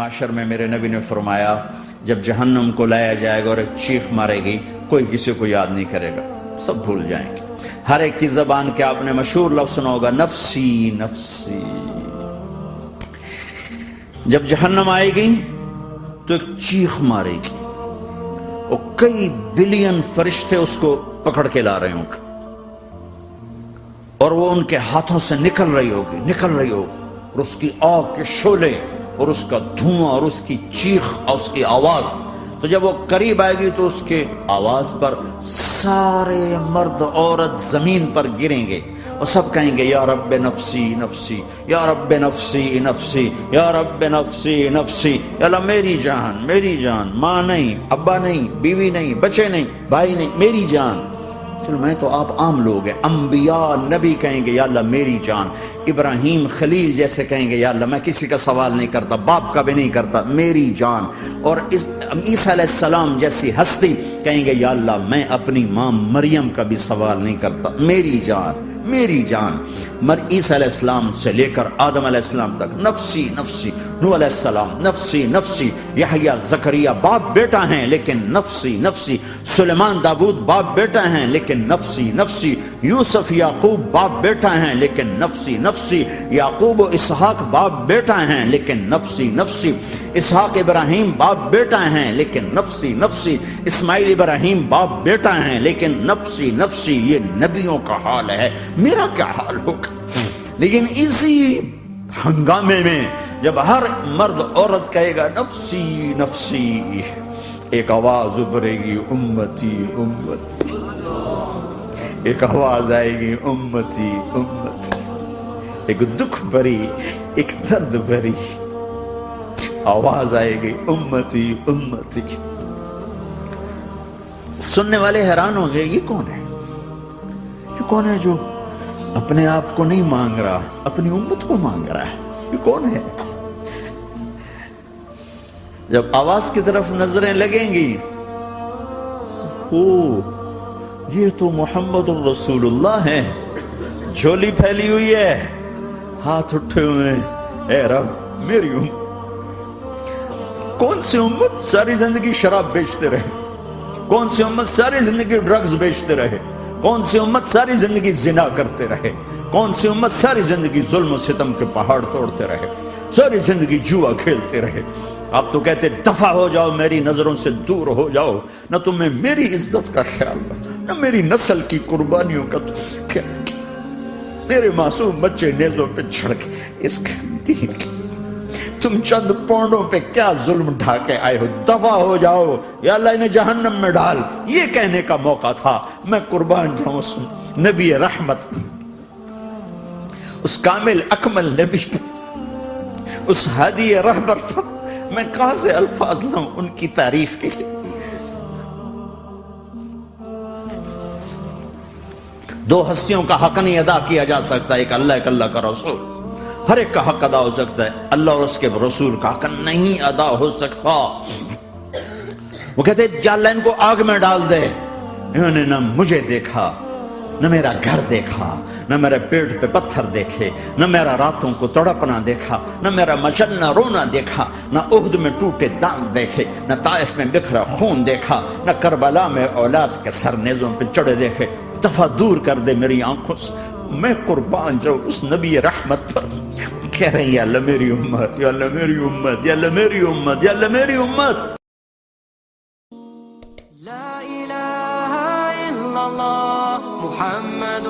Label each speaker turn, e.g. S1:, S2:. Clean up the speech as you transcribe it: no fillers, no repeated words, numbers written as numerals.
S1: معاشر میں میرے نبی نے فرمایا جب جہنم کو لایا جائے گا اور ایک چیخ مارے گی، کوئی کسی کو یاد نہیں کرے گا، سب بھول جائیں گے۔ ہر ایک کی زبان کے آپ نے مشہور لفظ سنا ہوگا، نفسی نفسی۔ جب جہنم آئے گی تو ایک چیخ مارے گی اور کئی بلین فرشتے اس کو پکڑ کے لا رہے ہوں گے، اور وہ ان کے ہاتھوں سے نکل رہی ہوگی اور اس کی آگ کے شعلے اور اس کا دھواں اور اس کی چیخ اور اس کی آواز، تو جب وہ قریب آئے گی تو اس کے آواز پر سارے مرد عورت زمین پر گریں گے اور سب کہیں گے یا رب نفسی نفسی، یا رب نفسی نفسی، یا رب نفسی نفسی، یا اللہ میری جان، ماں نہیں، ابا نہیں، بیوی نہیں، بچے نہیں، بھائی نہیں، میری جان۔ چلو میں تو آپ عام لوگ ہیں، انبیاء نبی کہیں گے یا اللہ میری جان، ابراہیم خلیل جیسے کہیں گے یا اللہ میں کسی کا سوال نہیں کرتا، باپ کا بھی نہیں کرتا، میری جان، اور عیسیٰ علیہ السلام جیسی ہستی کہیں گے یا اللہ میں اپنی ماں مریم کا بھی سوال نہیں کرتا، میری جان میری جان۔ عیسیٰ علیہ السلام سے لے کر آدم علیہ السلام تک نفسی نفسی، نوح علیہ السلام نفسی نفسی، یحییٰ زکریا باپ بیٹا ہیں لیکن نفسی نفسی، سلیمان داؤد باپ بیٹا ہیں لیکن نفسی نفسی، یوسف یعقوب باپ بیٹا ہیں لیکن نفسی نفسی، یعقوب و اسحاق باپ بیٹا ہیں لیکن نفسی نفسی، اسحاق ابراہیم باپ بیٹا ہیں لیکن نفسی نفسی، اسماعیل ابراہیم باپ بیٹا ہیں لیکن نفسی نفسی۔ یہ نبیوں کا حال ہے، میرا کیا حال ہوگا؟ لیکن اسی ہنگامے میں جب ہر مرد عورت کہے گا نفسی نفسی، ایک آواز ابھرے گی امتی امتی، ایک آواز آئے گی امتی امتی، ایک دکھ بھری ایک درد بھری آواز آئے گی امتی امتی۔ سننے والے حیران ہو گئے، یہ کون ہے؟ یہ کون ہے جو اپنے آپ کو نہیں مانگ رہا، اپنی امت کو مانگ رہا ہے؟ یہ کون ہے؟ جب آواز کی طرف نظریں لگیں گی، یہ تو محمد الرسول اللہ ہے، جھولی پھیلی ہوئی ہے، ہاتھ اٹھے ہوئے ہیں، اے رب میری امت۔ کون سی امت ساری زندگی شراب بیچتے رہے؟ کون سی امت ساری زندگی ڈرگز بیچتے رہے؟ کون سی امت ساری زندگی زنا کرتے رہے؟ کون سی امت ساری زندگی ظلم و ستم کے پہاڑ توڑتے رہے؟ ساری زندگی جوا کھیلتے رہے؟ آپ تو کہتے دفع ہو جاؤ، میری نظروں سے دور ہو جاؤ، نہ تمہیں میری عزت کا خیال نہ میری نسل کی قربانیوں کا خیال، میرے معصوم بچے نیزوں پہ چڑھ کے اس دین کے تم چند پونڈوں پہ کیا ظلم ڈھا کے آئے ہو؟ دفع ہو جاؤ، یا اللہ انہیں جہنم میں ڈال۔ یہ کہنے کا موقع تھا، میں قربان جاؤں اس نبی رحمت، اس کامل اکمل نبی پر، اس ہادی رہبر پر میں کہاں سے الفاظ لاؤں ان کی تعریف کے لیے؟ دو ہستیوں کا حق نہیں ادا کیا جا سکتا، ایک اللہ، ایک اللہ کا رسول۔ ہر ایک کا حق ادا ہو سکتا ہے، اللہ اور اس کے رسول کا حق نہیں ادا ہو سکتا۔ وہ کہتے ہیں یا اللہ ان کو آگ میں ڈال دے، انہوں نے نہ مجھے دیکھا، نہ میرا گھر دیکھا، نہ میرے پیٹ پہ پتھر دیکھے، نہ میرا راتوں کو تڑپنا دیکھا، نہ میرا مچلنا رونا دیکھا، نہ احد میں ٹوٹے دانت دیکھے، نہ طائف میں بکھرا خون دیکھا، نہ کربلا میں اولاد کے سر نیزوں پہ چڑھے دیکھے۔ دفعہ دور کر دے میری آنکھوں سے، میں قربان جاؤں اس نبی رحمت پر۔ کہہ رہے ہیں یا اللہ میری امت، یا اللہ میری امت، یا اللہ میری امت، یا اللہ میری امت۔
S2: لا الہ الا اللہ محمد